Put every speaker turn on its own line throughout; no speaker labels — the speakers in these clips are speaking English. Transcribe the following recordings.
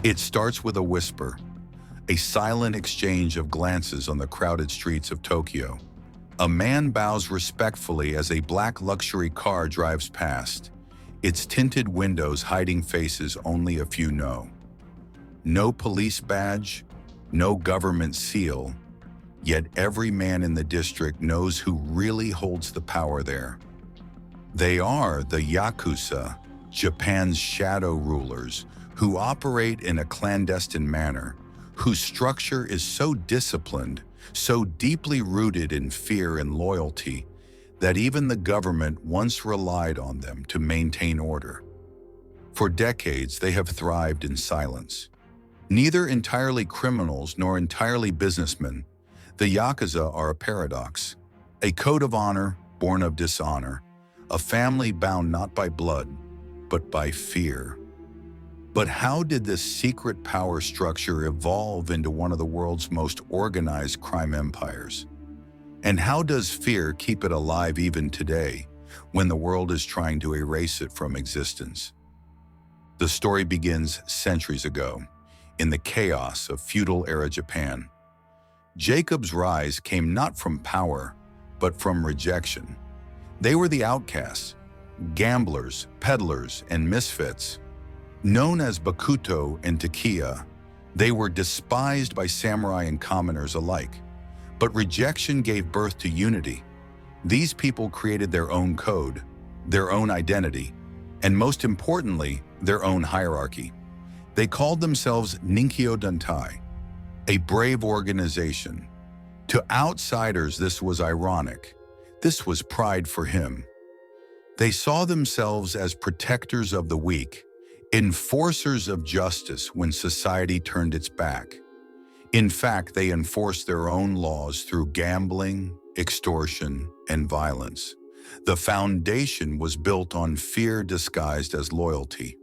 It starts with a whisper, a silent exchange of glances on the crowded streets of Tokyo. A man bows respectfully as a black luxury car drives past, its tinted windows hiding faces only a few know. No police badge, no government seal, yet every man in the district knows who really holds the power there. They are the Yakuza, Japan's shadow rulers, who operate in a clandestine manner, whose structure is so disciplined, so deeply rooted in fear and loyalty, that even the government once relied on them to maintain order. For decades, they have thrived in silence. Neither entirely criminals nor entirely businessmen, the Yakuza are a paradox, a code of honor born of dishonor, a family bound not by blood, but by fear. But how did this secret power structure evolve into one of the world's most organized crime empires? And how does fear keep it alive even today, when the world is trying to erase it from existence? The story begins centuries ago, in the chaos of feudal-era Japan. Jacob's rise came not from power, but from rejection. They were the outcasts, gamblers, peddlers, and misfits. Known as Bakuto and Takiya, they were despised by samurai and commoners alike. But rejection gave birth to unity. These people created their own code, their own identity, and most importantly, their own hierarchy. They called themselves Ninkyo Dantai, a brave organization. To outsiders, this was ironic. This was pride for him. They saw themselves as protectors of the weak, enforcers of justice when society turned its back. In fact, they enforced their own laws through gambling, extortion, and violence. The foundation was built on fear disguised as loyalty.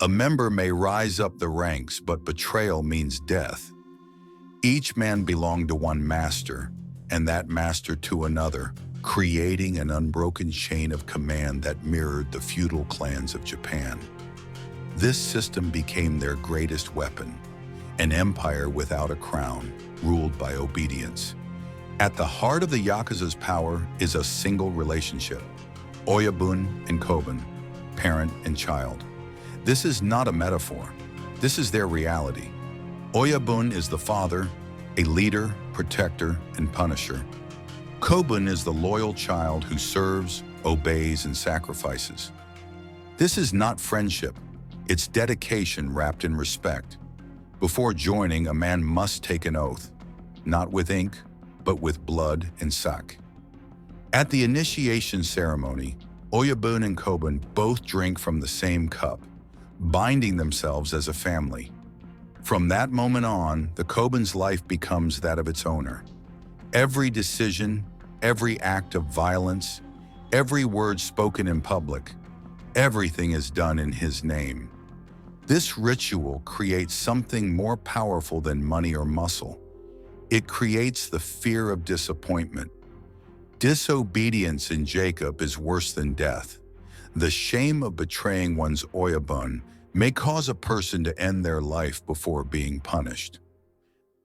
A member may rise up the ranks, but betrayal means death. Each man belonged to one master, and that master to another, creating an unbroken chain of command that mirrored the feudal clans of Japan. This system became their greatest weapon, an empire without a crown, ruled by obedience. At the heart of the Yakuza's power is a single relationship, Oyabun and Kobun, parent and child. This is not a metaphor. This is their reality. Oyabun is the father, a leader, protector, and punisher. Kobun is the loyal child who serves, obeys, and sacrifices. This is not friendship. It's dedication wrapped in respect. Before joining, a man must take an oath, not with ink, but with blood and sack. At the initiation ceremony, Oyabun and Kobun both drink from the same cup, binding themselves as a family. From that moment on, the Kobun's life becomes that of its owner. Every decision, every act of violence, every word spoken in public, everything is done in his name. This ritual creates something more powerful than money or muscle. It creates the fear of disappointment. Disobedience in Jacob is worse than death. The shame of betraying one's Oyabun may cause a person to end their life before being punished.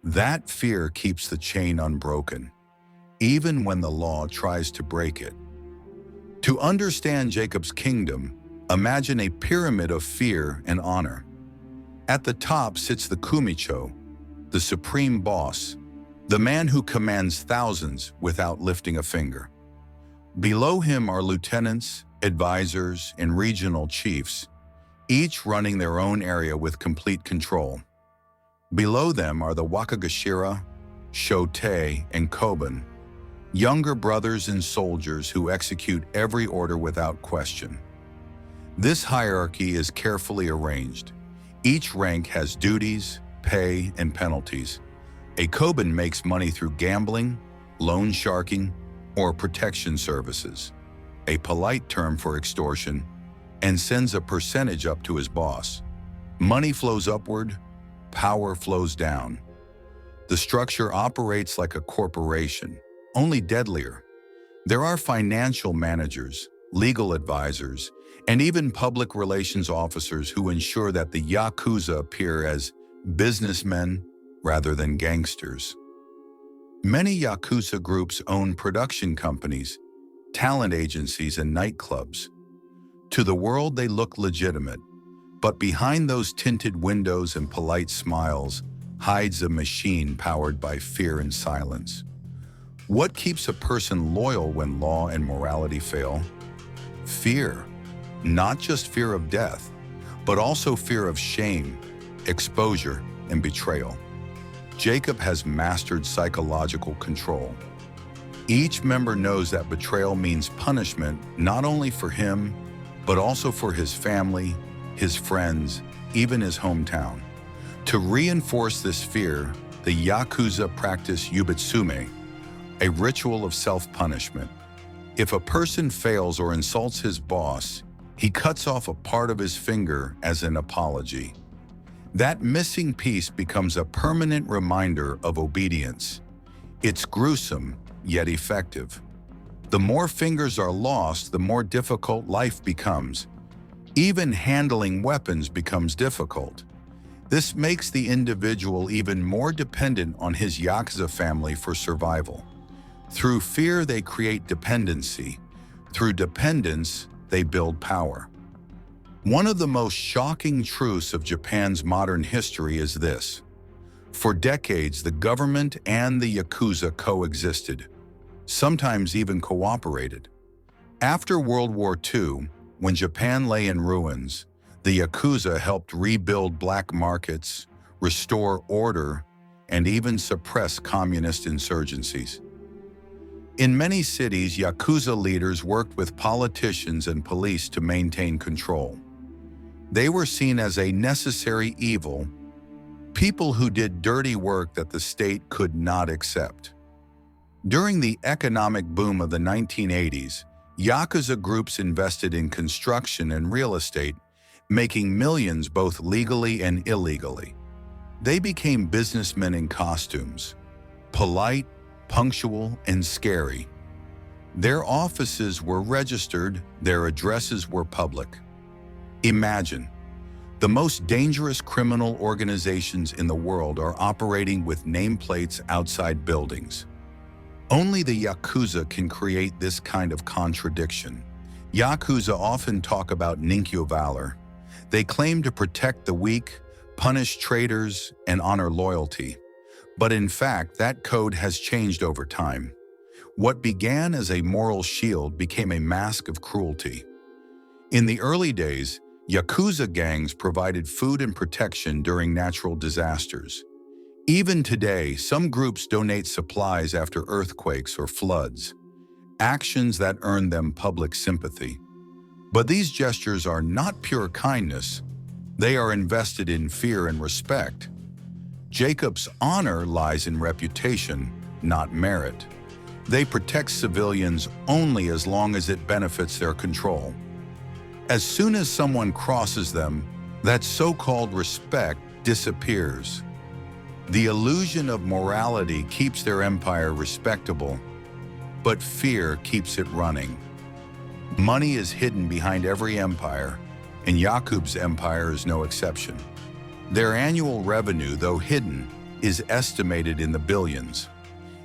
That fear keeps the chain unbroken, even when the law tries to break it. To understand Jacob's kingdom, imagine a pyramid of fear and honor. At the top sits the Kumicho, the supreme boss, the man who commands thousands without lifting a finger. Below him are lieutenants, advisors, and regional chiefs, each running their own area with complete control. Below them are the Wakagashira, Shotei, and Kobun, younger brothers and soldiers who execute every order without question. This hierarchy is carefully arranged. Each rank has duties, pay, and penalties. A Kobun makes money through gambling, loan sharking, or protection services, a polite term for extortion, and sends a percentage up to his boss. Money flows upward, power flows down. The structure operates like a corporation, only deadlier. There are financial managers, legal advisors, and even public relations officers who ensure that the Yakuza appear as businessmen rather than gangsters. Many Yakuza groups own production companies, talent agencies, and nightclubs. To the world, they look legitimate, but behind those tinted windows and polite smiles hides a machine powered by fear and silence. What keeps a person loyal when law and morality fail? Fear. Not just fear of death, but also fear of shame, exposure, and betrayal. Jacob has mastered psychological control. Each member knows that betrayal means punishment not only for him, but also for his family, his friends, even his hometown. To reinforce this fear, the Yakuza practice yubitsume, a ritual of self-punishment. If a person fails or insults his boss, he cuts off a part of his finger as an apology. That missing piece becomes a permanent reminder of obedience. It's gruesome, yet effective. The more fingers are lost, the more difficult life becomes. Even handling weapons becomes difficult. This makes the individual even more dependent on his Yakuza family for survival. Through fear, they create dependency. Through dependence, they build power. One of the most shocking truths of Japan's modern history is this. For decades, the government and the Yakuza coexisted, sometimes even cooperated. After World War II, when Japan lay in ruins, the Yakuza helped rebuild black markets, restore order, and even suppress communist insurgencies. In many cities, Yakuza leaders worked with politicians and police to maintain control. They were seen as a necessary evil, people who did dirty work that the state could not accept. During the economic boom of the 1980s, Yakuza groups invested in construction and real estate, making millions both legally and illegally. They became businessmen in costumes, polite, punctual, and scary. Their offices were registered, their addresses were public. Imagine, the most dangerous criminal organizations in the world are operating with nameplates outside buildings. Only the Yakuza can create this kind of contradiction. Yakuza often talk about Ninkyo valor. They claim to protect the weak, punish traitors, and honor loyalty. But in fact, that code has changed over time. What began as a moral shield became a mask of cruelty. In the early days, Yakuza gangs provided food and protection during natural disasters. Even today, some groups donate supplies after earthquakes or floods, actions that earn them public sympathy. But these gestures are not pure kindness. They are invested in fear and respect. Jacob's honor lies in reputation, not merit. They protect civilians only as long as it benefits their control. As soon as someone crosses them, that so-called respect disappears. The illusion of morality keeps their empire respectable, but fear keeps it running. Money is hidden behind every empire, and Yakub's empire is no exception. Their annual revenue, though hidden, is estimated in the billions.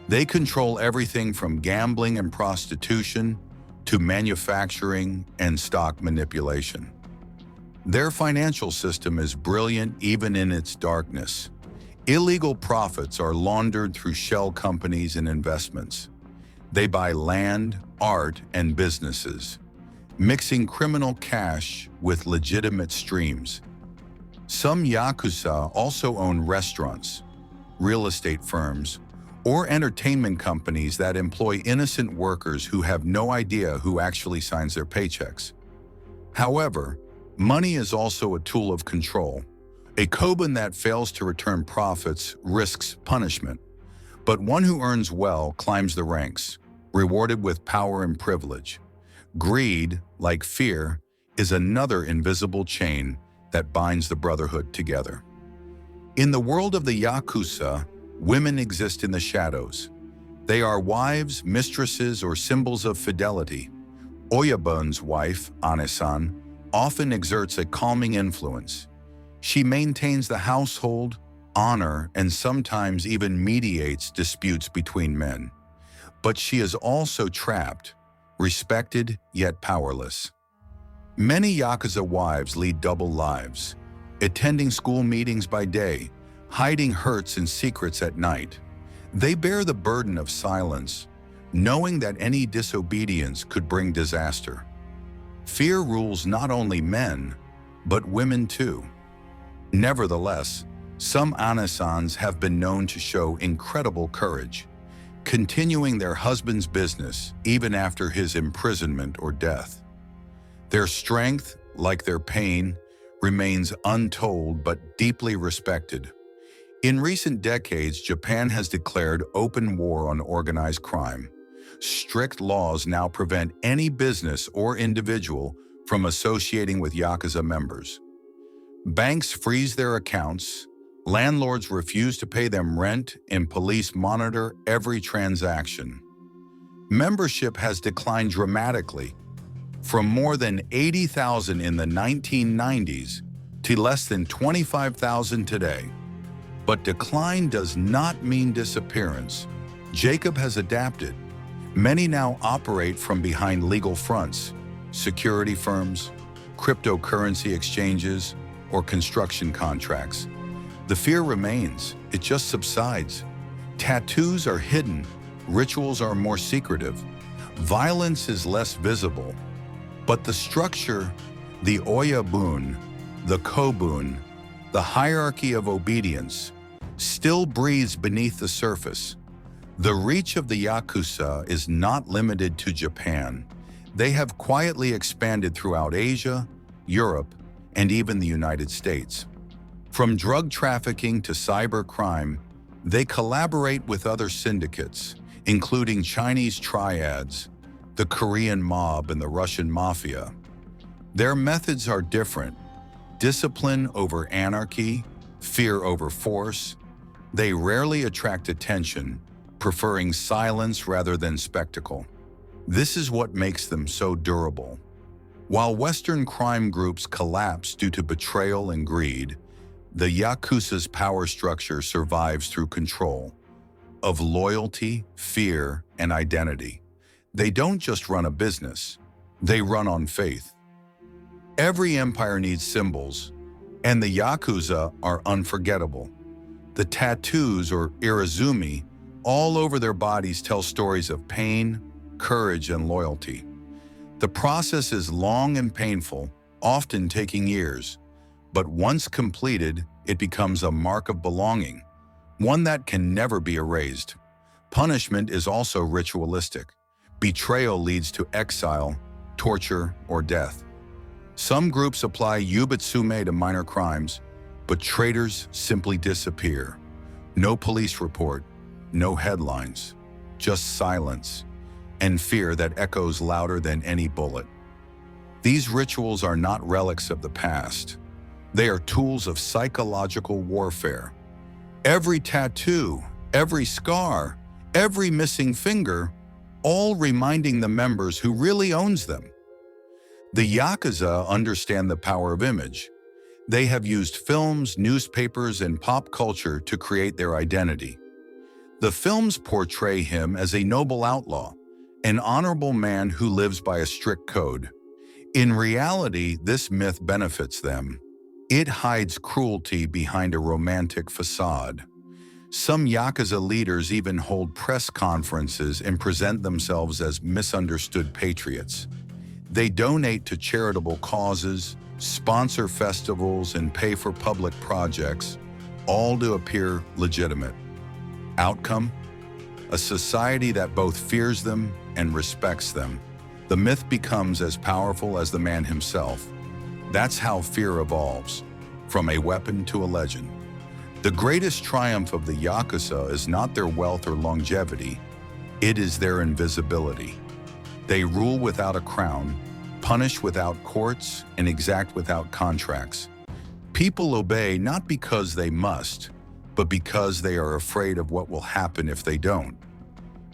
They control everything from gambling and prostitution to manufacturing and stock manipulation. Their financial system is brilliant even in its darkness. Illegal profits are laundered through shell companies and investments. They buy land, art, and businesses, mixing criminal cash with legitimate streams. Some Yakuza also own restaurants, real estate firms, or entertainment companies that employ innocent workers who have no idea who actually signs their paychecks. However, money is also a tool of control. A Koban that fails to return profits risks punishment, but one who earns well climbs the ranks, rewarded with power and privilege. Greed, like fear, is another invisible chain that binds the brotherhood together. In the world of the Yakuza, women exist in the shadows. They are wives, mistresses, or symbols of fidelity, Oyabun's wife, Ane-san, often exerts a calming influence. She maintains the household, honor, and sometimes even mediates disputes between men. But she is also trapped, respected yet powerless. Many Yakuza wives lead double lives, attending school meetings by day, hiding hurts and secrets at night. They bear the burden of silence, knowing that any disobedience could bring disaster. Fear rules not only men, but women too. Nevertheless, some Ane-sans have been known to show incredible courage, continuing their husband's business even after his imprisonment or death. Their strength, like their pain, remains untold but deeply respected. In recent decades, Japan has declared open war on organized crime. Strict laws now prevent any business or individual from associating with Yakuza members. Banks freeze their accounts, landlords refuse to pay them rent, and police monitor every transaction. Membership has declined dramatically, from more than 80,000 in the 1990s to less than 25,000 today. But decline does not mean disappearance. Jacob has adapted. Many now operate from behind legal fronts, security firms, cryptocurrency exchanges, or construction contracts. The fear remains, it just subsides. Tattoos are hidden, rituals are more secretive, violence is less visible. But the structure, the Oyabun, the Kobun, the hierarchy of obedience, still breathes beneath the surface. The reach of the Yakuza is not limited to Japan. They have quietly expanded throughout Asia, Europe, and even the United States. From drug trafficking to cybercrime, they collaborate with other syndicates, including Chinese triads, the Korean mob, and the Russian mafia. Their methods are different: discipline over anarchy, fear over force. They rarely attract attention, preferring silence rather than spectacle. This is what makes them so durable. While Western crime groups collapse due to betrayal and greed, the Yakuza's power structure survives through control of loyalty, fear, and identity. They don't just run a business, they run on faith. Every empire needs symbols, and the Yakuza are unforgettable. The tattoos, or irizumi, all over their bodies tell stories of pain, courage, and loyalty. The process is long and painful, often taking years, but once completed, it becomes a mark of belonging, one that can never be erased. Punishment is also ritualistic. Betrayal leads to exile, torture, or death. Some groups apply yubitsume to minor crimes, but traitors simply disappear. No police report, no headlines, just silence and fear that echoes louder than any bullet. These rituals are not relics of the past. They are tools of psychological warfare. Every tattoo, every scar, every missing finger, all reminding the members who really owns them. The Yakuza understand the power of image. They have used films, newspapers, and pop culture to create their identity. The films portray him as a noble outlaw, an honorable man who lives by a strict code. In reality, this myth benefits them. It hides cruelty behind a romantic facade. Some Yakuza leaders even hold press conferences and present themselves as misunderstood patriots. They donate to charitable causes, sponsor festivals, and pay for public projects, all to appear legitimate. Outcome? A society that both fears them and respects them. The myth becomes as powerful as the man himself. That's how fear evolves, from a weapon to a legend. The greatest triumph of the Yakuza is not their wealth or longevity, it is their invisibility. They rule without a crown, punish without courts, and exact without contracts. People obey not because they must, but because they are afraid of what will happen if they don't.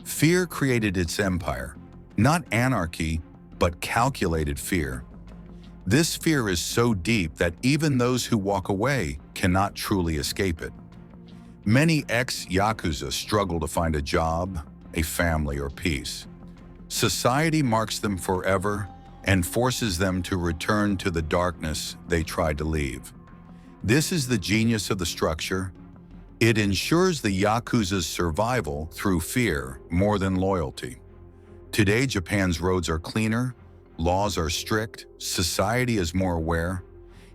Fear created its empire, not anarchy, but calculated fear. This fear is so deep that even those who walk away cannot truly escape it. Many ex-Yakuza struggle to find a job, a family, or peace. Society marks them forever and forces them to return to the darkness they tried to leave. This is the genius of the structure. It ensures the Yakuza's survival through fear more than loyalty. Today, Japan's roads are cleaner, laws are strict, society is more aware.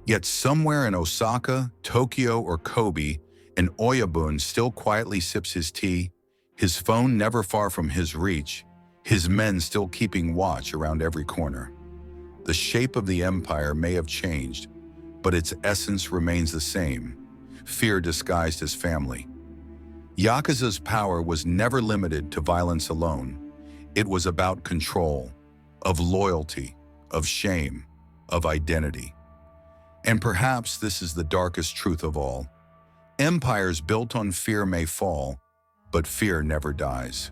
Yet somewhere in Osaka, Tokyo, or Kobe, an Oyabun still quietly sips his tea, his phone never far from his reach, his men still keeping watch around every corner. The shape of the empire may have changed, but its essence remains the same: fear disguised as family. Yakuza's power was never limited to violence alone. It was about control, of loyalty, of shame, of identity. And perhaps this is the darkest truth of all. Empires built on fear may fall, but fear never dies.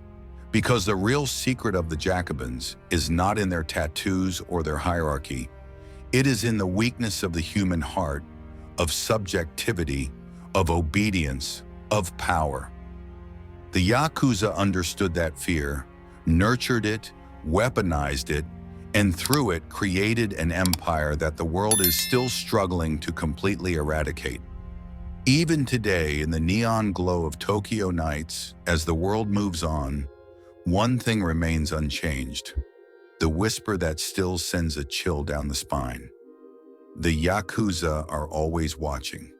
Because the real secret of the Jacobins is not in their tattoos or their hierarchy. It is in the weakness of the human heart, of subjectivity, of obedience, of power. The Yakuza understood that fear, nurtured it, weaponized it, and through it created an empire that the world is still struggling to completely eradicate. Even today, in the neon glow of Tokyo nights, as the world moves on, one thing remains unchanged: the whisper that still sends a chill down the spine. The Yakuza are always watching.